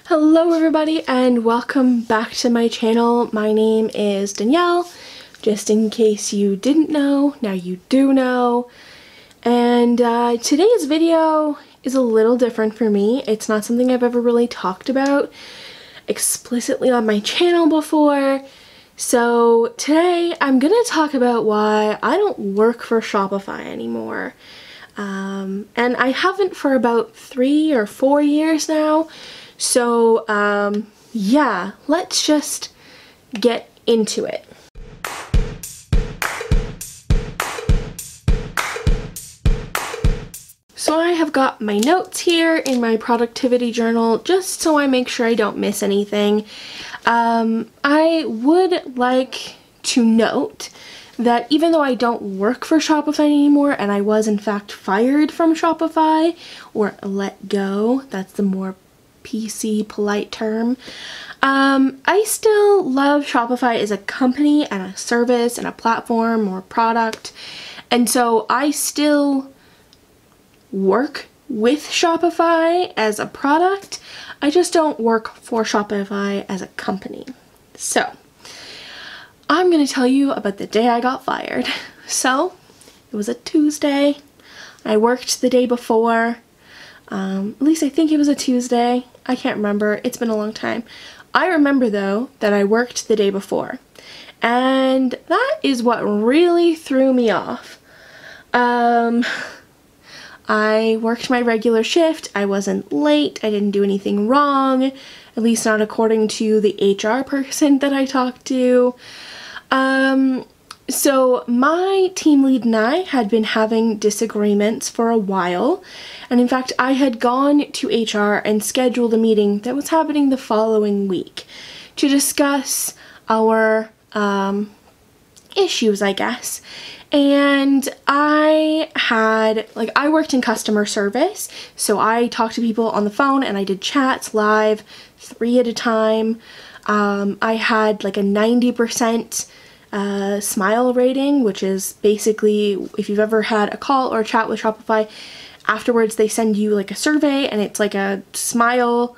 Hello everybody and welcome back to my channel. My name is Danielle, just in case you didn't know, now you do know. And today's video is a little different for me. It's not something I've ever really talked about explicitly on my channel before. So today I'm gonna talk about why I don't work for Shopify anymore. And I haven't for about 3 or 4 years now. So, yeah, let's just get into it. So I have got my notes here in my productivity journal just so I make sure I don't miss anything. I would like to note that even though I don't work for Shopify anymore, and I was in fact fired from Shopify, or let go, that's the more PC polite term, I still love Shopify as a company and a service and a platform or product, and so I still work with Shopify as a product. I just don't work for Shopify as a company. So I'm gonna tell you about the day I got fired. So it was a Tuesday. I worked the day before. At least I think it was a Tuesday. I can't remember. It's been a long time. I remember though that I worked the day before, and that is what really threw me off. I worked my regular shift. I wasn't late. I didn't do anything wrong, at least not according to the HR person that I talked to. So my team lead and I had been having disagreements for a while, and in fact I had gone to HR and scheduled a meeting that was happening the following week to discuss our issues, I guess. And I worked in customer service, so I talked to people on the phone and I did chats live, 3 at a time. I had like a 90% smile rating, which is basically if you've ever had a call or a chat with Shopify, afterwards they send you like a survey and it's like a smile,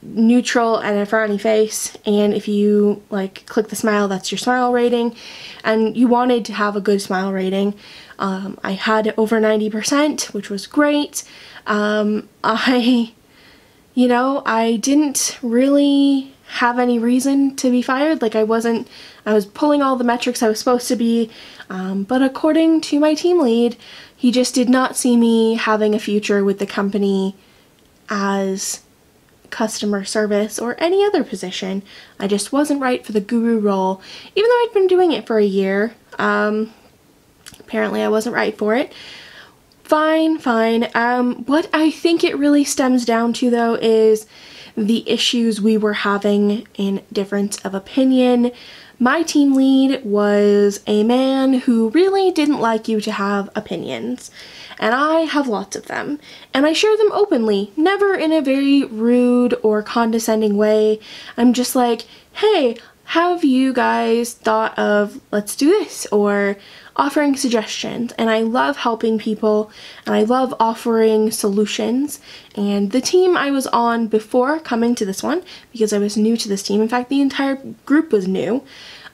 neutral, and a frowny face, and if you like click the smile, that's your smile rating, and you wanted to have a good smile rating. I had over 90%, which was great. I didn't really have any reason to be fired. Like I was pulling all the metrics I was supposed to be, but according to my team lead, he just did not see me having a future with the company as customer service or any other position. I just wasn't right for the guru role, even though I'd been doing it for a year. Apparently I wasn't right for it. Fine. What I think it really stems down to though is the issues we were having in difference of opinion. My team lead was a man who really didn't like you to have opinions, and I have lots of them, and I share them openly, never in a very rude or condescending way. I'm just like, hey, have you guys thought of let's do this, or offering suggestions, and I love helping people and I love offering solutions. And the team I was on before coming to this one, because I was new to this team, in fact the entire group was new,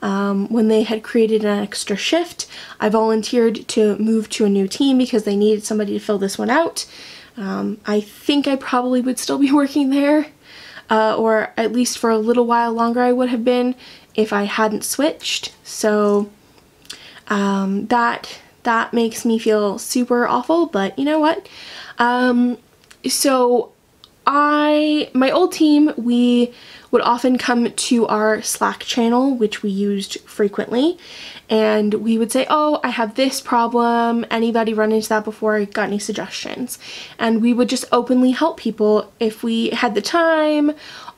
when they had created an extra shift, I volunteered to move to a new team because they needed somebody to fill this one out. I think I probably would still be working there, or at least for a little while longer I would have been if I hadn't switched. So that makes me feel super awful, but you know what? So my old team, we would often come to our Slack channel, which we used frequently, and we would say, oh, I have this problem, anybody run into that before, got any suggestions? And we would just openly help people if we had the time,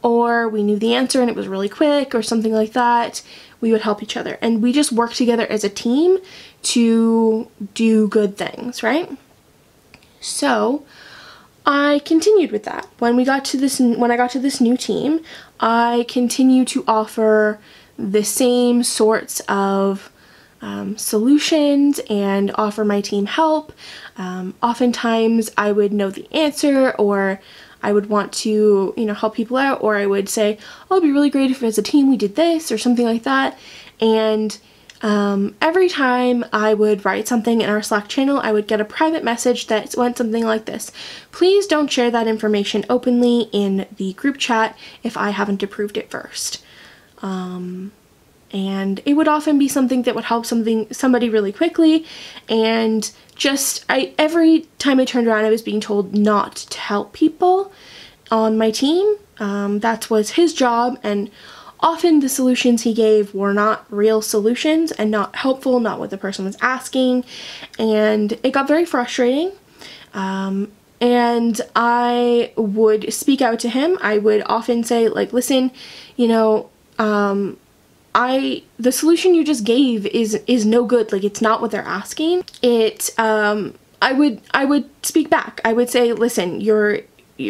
or we knew the answer and it was really quick, or something like that. We would help each other, and we just worked together as a team to do good things, right? So I continued with that. When I got to this new team, I continued to offer the same sorts of solutions and offer my team help. Oftentimes I would know the answer, or I would want to, help people out, or I would say, oh, it'd be really great if as a team we did this or something like that. And every time I would write something in our Slack channel, I would get a private message that went something like this: please don't share that information openly in the group chat if I haven't approved it first. And it would often be something that would help somebody really quickly, and every time I turned around, I was being told not to help people on my team. That was his job, and often the solutions he gave were not real solutions and not helpful, not what the person was asking, and it got very frustrating. And I would speak out to him. I would often say, like, listen, the solution you just gave is no good. Like, it's not what they're asking. I would speak back. I would say, listen,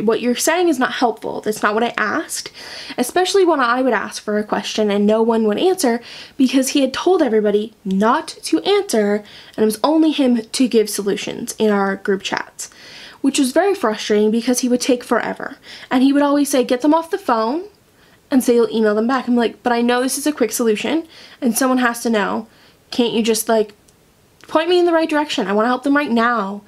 what you're saying is not helpful. That's not what I asked. Especially when I would ask for a question and no one would answer, because he had told everybody not to answer, and it was only him to give solutions in our group chats, which was very frustrating because he would take forever. And he would always say, get them off the phone, and say you'll email them back. I'm like, but I know this is a quick solution and someone has to know. Can't you just point me in the right direction? I want to help them right now.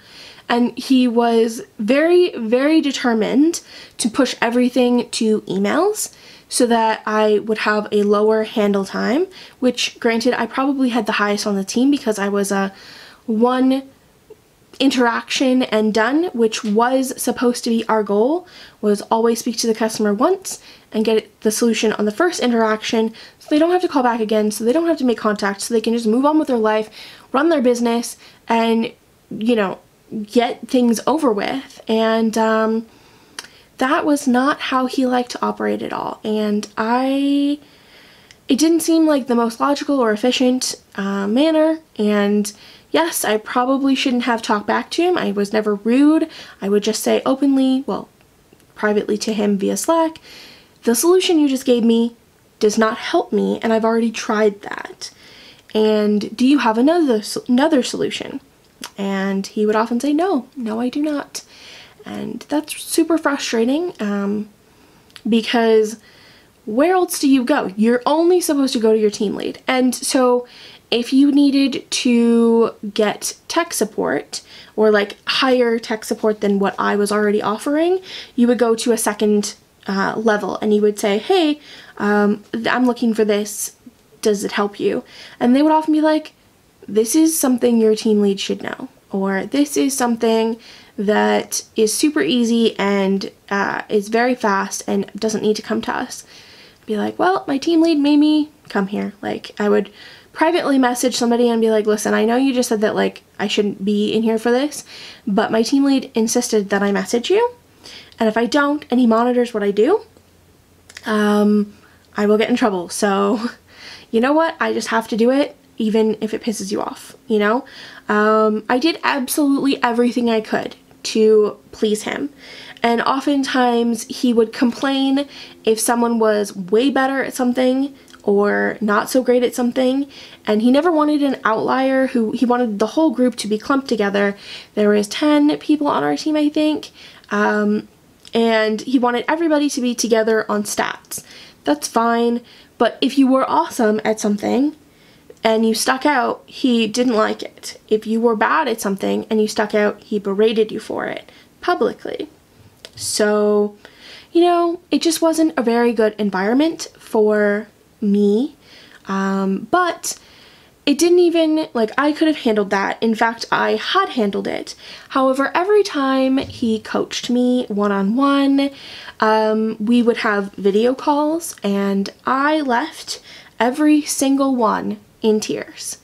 And he was very, very determined to push everything to emails so that I would have a lower handle time, which, granted, I probably had the highest on the team because I was a one interaction and done, which was supposed to be our goal, was always speak to the customer once and get the solution on the first interaction, so they don't have to call back again, so they don't have to make contact, so they can just move on with their life, run their business, and get things over with. And that was not how he liked to operate at all, and it didn't seem like the most logical or efficient manner. And yes, I probably shouldn't have talked back to him. I was never rude. I would just say openly, well, privately to him via Slack, the solution you just gave me does not help me, and I've already tried that. And do you have another solution? And he would often say, no, I do not. And that's super frustrating, because where else do you go? You're only supposed to go to your team lead. And so if you needed to get tech support, or higher tech support than what I was already offering, you would go to a second level and you would say, hey, I'm looking for this. Does it help you? And they would often be like, this is something your team lead should know, or this is something that is super easy and is very fast and doesn't need to come to us. Be like, well, my team lead made me come here. I would privately message somebody and be like, listen, I know you just said that I shouldn't be in here for this, but my team lead insisted that I message you, and if I don't and he monitors what I do, I will get in trouble. So you know what? I just have to do it, even if it pisses you off, I did absolutely everything I could to please him. And oftentimes he would complain if someone was way better at something or not so great at something, and he never wanted an outlier. He wanted the whole group to be clumped together. There was 10 people on our team, I think, and he wanted everybody to be together on stats. That's fine, but if you were awesome at something and you stuck out, he didn't like it. If you were bad at something and you stuck out, he berated you for it publicly. So, it just wasn't a very good environment for me, but it didn't even, I could have handled that. In fact, I had handled it. However, every time he coached me one-on-one, we would have video calls, and I left every single one in tears.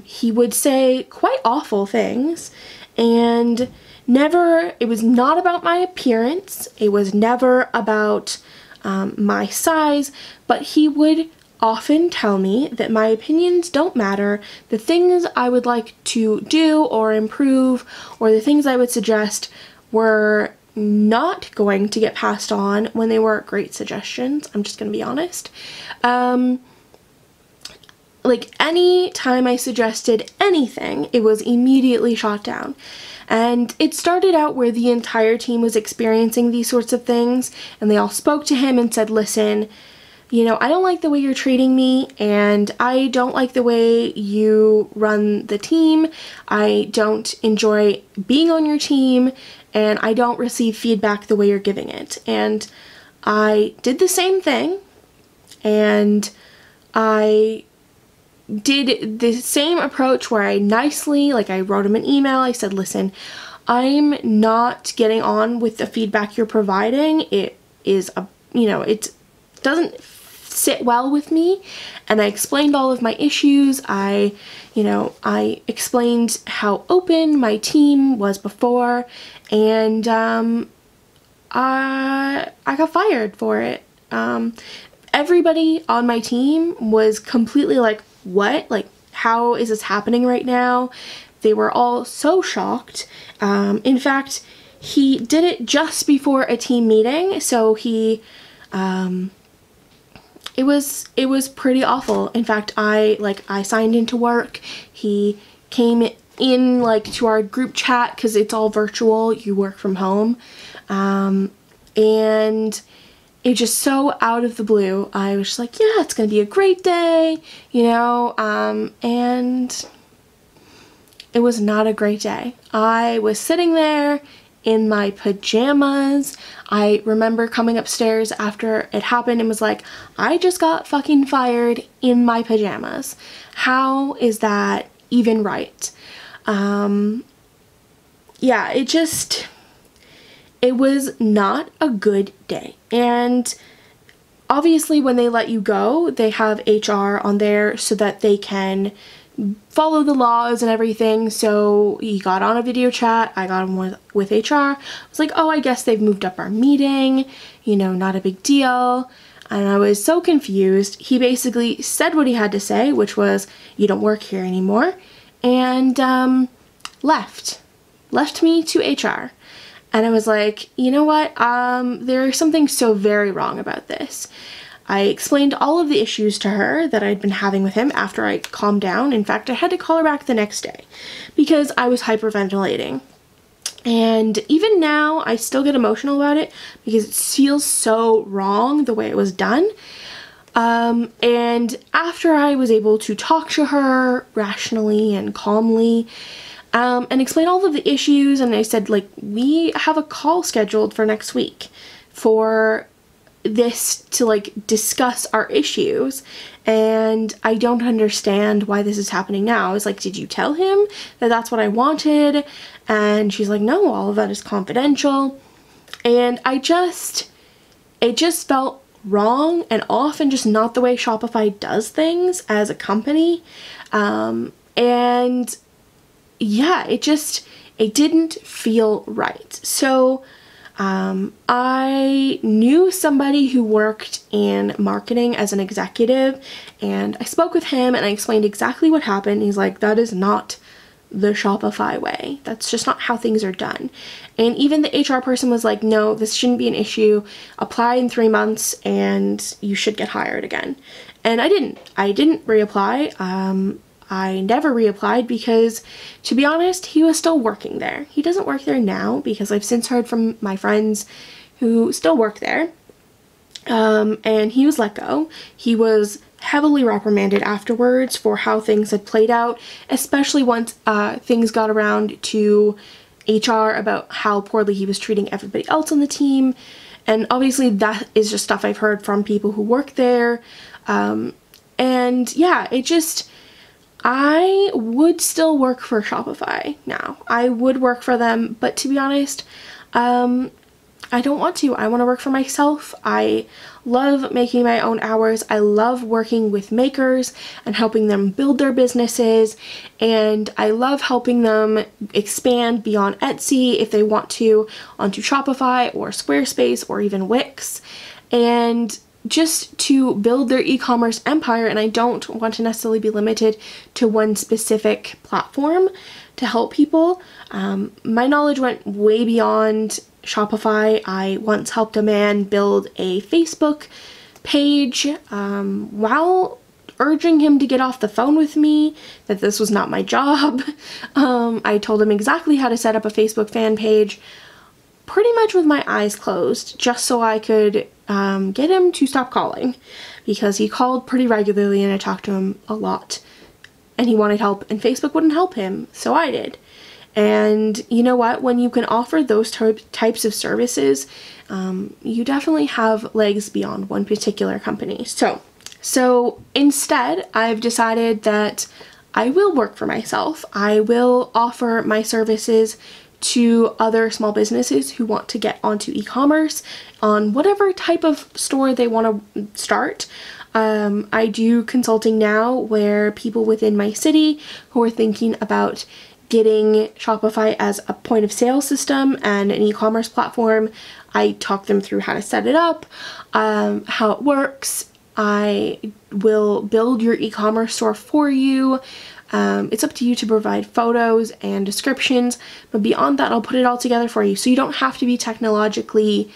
He would say quite awful things, and it was not about my appearance. It was never about my size, but he would often tell me that my opinions don't matter. The things I would like to do or improve, or the things I would suggest, were not going to get passed on when they were great suggestions. I'm just going to be honest. like any time I suggested anything, it was immediately shot down. And it started out where the entire team was experiencing these sorts of things, and they all spoke to him and said, listen, you know, I don't like the way you're treating me, and I don't like the way you run the team. I don't enjoy being on your team, and I don't receive feedback the way you're giving it. And I did the same thing, and I did the same approach where I nicely, like I wrote him an email, I said, listen, I'm not getting on with the feedback you're providing. It is, it doesn't sit well with me. And I explained all of my issues. I explained how open my team was before, and I got fired for it. Everybody on my team was completely like, what? Like, how is this happening right now? They were all so shocked. In fact, he did it just before a team meeting, so he, it was pretty awful. In fact, I signed into work. He came in, like, to our group chat, because it's all virtual, you work from home, and it just so out of the blue, I was just like, yeah, it's gonna be a great day, and it was not a great day. I was sitting there in my pajamas. I remember coming upstairs after it happened and was like, I just got fucking fired in my pajamas. How is that even right? Yeah, it was not a good day. And obviously when they let you go, they have HR on there so that they can follow the laws and everything. So he got on a video chat. I got on with HR. I was like, oh, I guess they've moved up our meeting, not a big deal. And I was so confused. He basically said what he had to say, which was, you don't work here anymore, and left me to HR. And I was like, you know what, there's something so very wrong about this. I explained all of the issues to her that I'd been having with him after I calmed down. In fact, I had to call her back the next day because I was hyperventilating. And even now, I still get emotional about it because it feels so wrong the way it was done. And after I was able to talk to her rationally and calmly, and explain all of the issues, and I said, like, we have a call scheduled for next week for this to, like, discuss our issues, and I don't understand why this is happening now. I was like, did you tell him that that's what I wanted? And she's like, no, all of that is confidential. And it just felt wrong and off, and just not the way Shopify does things as a company. And yeah, it didn't feel right. So I knew somebody who worked in marketing as an executive, and I spoke with him and I explained exactly what happened. He's like, that is not the Shopify way. That's just not how things are done. And even the HR person was like, no, this shouldn't be an issue. Apply in 3 months and you should get hired again. And I didn't reapply. I never reapplied because, to be honest, he was still working there. He doesn't work there now because I've since heard from my friends who still work there. And he was let go. He was heavily reprimanded afterwards for how things had played out, especially once things got around to HR about how poorly he was treating everybody else on the team. And obviously that is just stuff I've heard from people who work there. And yeah, I would still work for Shopify now. I would work for them, but to be honest, I don't want to. I want to work for myself. I love making my own hours. I love working with makers and helping them build their businesses, and I love helping them expand beyond Etsy if they want to onto Shopify or Squarespace or even Wix, and just to build their e-commerce empire. And I don't want to necessarily be limited to one specific platform to help people. My knowledge went way beyond Shopify. I once helped a man build a Facebook page while urging him to get off the phone with me, that this was not my job. I told him exactly how to set up a Facebook fan page, pretty much with my eyes closed, just so I could get him to stop calling, because he called pretty regularly and I talked to him a lot and he wanted help and Facebook wouldn't help him, so I did. And you know what, when you can offer those types of services, you definitely have legs beyond one particular company. So instead, I've decided that I will work for myself. I will offer my services to other small businesses who want to get onto e-commerce on whatever type of store they want to start. I do consulting now where people within my city who are thinking about getting Shopify as a point of sale system and an e-commerce platform, I talk them through how to set it up, how it works. I will build your e-commerce store for you. It's up to you to provide photos and descriptions, but beyond that, I'll put it all together for you. So you don't have to be technologically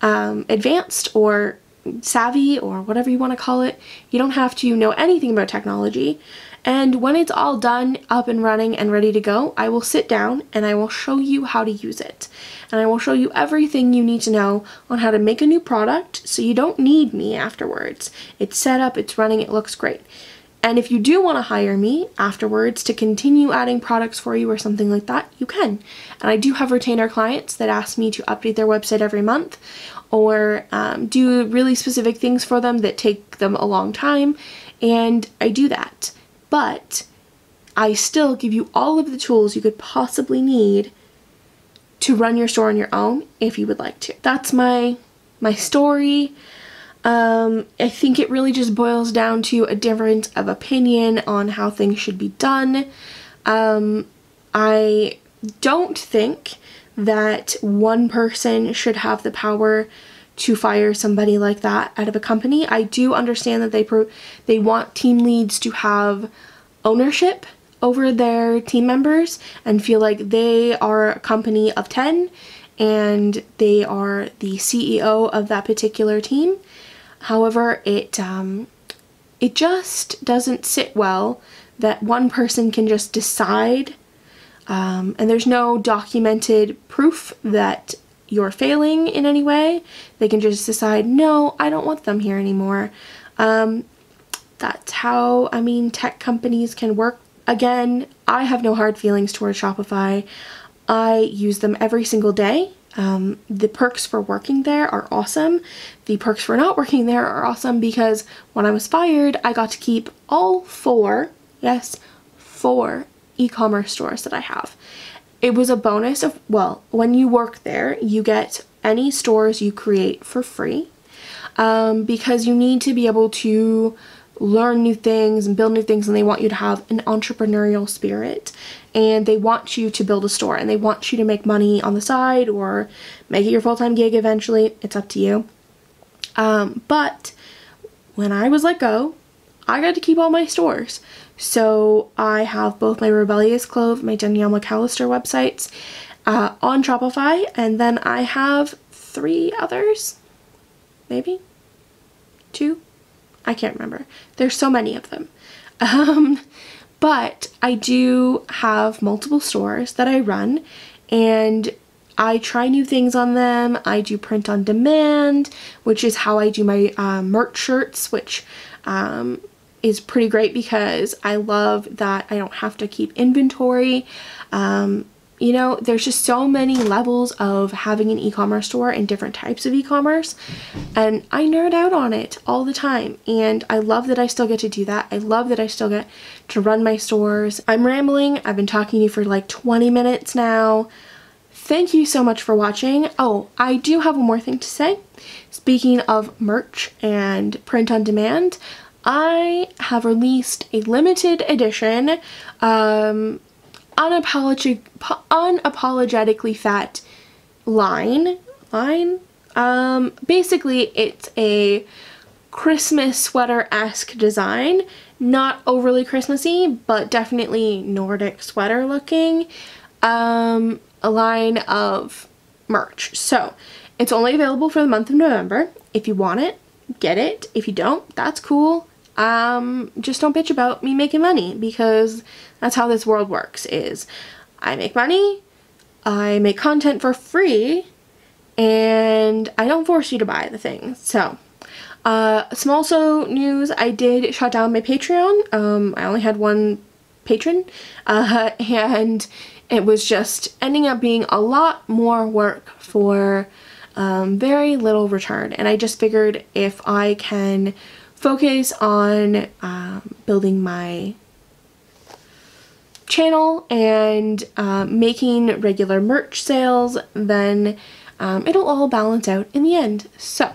advanced or savvy or whatever you want to call it. You don't have to know anything about technology. And when it's all done, up and running and ready to go, I will sit down and I will show you how to use it. And I will show you everything you need to know on how to make a new product so you don't need me afterwards. It's set up, it's running, it looks great. And if you do want to hire me afterwards to continue adding products for you or something like that, you can. And I do have retainer clients that ask me to update their website every month or do really specific things for them that take them a long time, and I do that. But I still give you all of the tools you could possibly need to run your store on your own if you would like to. That's my story. I think it really just boils down to a difference of opinion on how things should be done. I don't think that one person should have the power to fire somebody like that out of a company. I do understand that they want team leads to have ownership over their team members and feel like they are a company of 10 and they are the CEO of that particular team. However, it just doesn't sit well that one person can just decide, and there's no documented proof that you're failing in any way. They can just decide, no, I don't want them here anymore. That's how, tech companies can work. Again, I have no hard feelings towards Shopify. I use them every single day. The perks for working there are awesome. The perks for not working there are awesome because when I was fired, I got to keep all 4 e-commerce stores that I have. It was a bonus of, well, when you work there, you get any stores you create for free because you need to be able to learn new things and build new things, and they want you to have an entrepreneurial spirit, and they want you to build a store, and they want you to make money on the side or make it your full-time gig eventually. It's up to you. But when I was let go, I got to keep all my stores. So I have both my Rebellious Clove, my Danielle McAllister websites on Shopify, and then I have 3 others, maybe 2. I can't remember. There's so many of them. But I do have multiple stores that I run, and I try new things on them. I do print on demand, which is how I do my merch shirts, which is pretty great because I love that I don't have to keep inventory. You know, there's just so many levels of having an e-commerce store and different types of e-commerce, and I nerd out on it all the time, and I love that I still get to do that. I love that I still get to run my stores. I'm rambling. I've been talking to you for like 20 minutes now. Thank you so much for watching. Oh, I do have one more thing to say. Speaking of merch and print on demand, I have released a limited edition unapologetically fat line. Basically it's a Christmas sweater-esque design, not overly Christmassy, but definitely Nordic sweater looking, a line of merch. So it's only available for the month of November. If you want it, get it. If you don't, that's cool. just don't bitch about me making money, because that's how this world works, is I make money, I make content for free, and I don't force you to buy the things. So, some also news, I did shut down my Patreon. I only had one patron, and it was just ending up being a lot more work for very little return. And I just figured if I can focus on building my channel and making regular merch sales, then it'll all balance out in the end. So,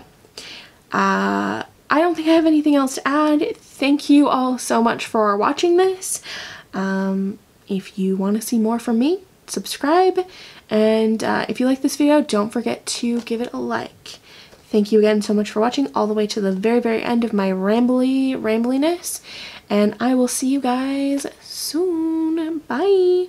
I don't think I have anything else to add. Thank you all so much for watching this. If you want to see more from me, subscribe, and if you like this video, don't forget to give it a like. Thank you again so much for watching all the way to the very, very end of my rambliness, and I will see you guys soon. Bye!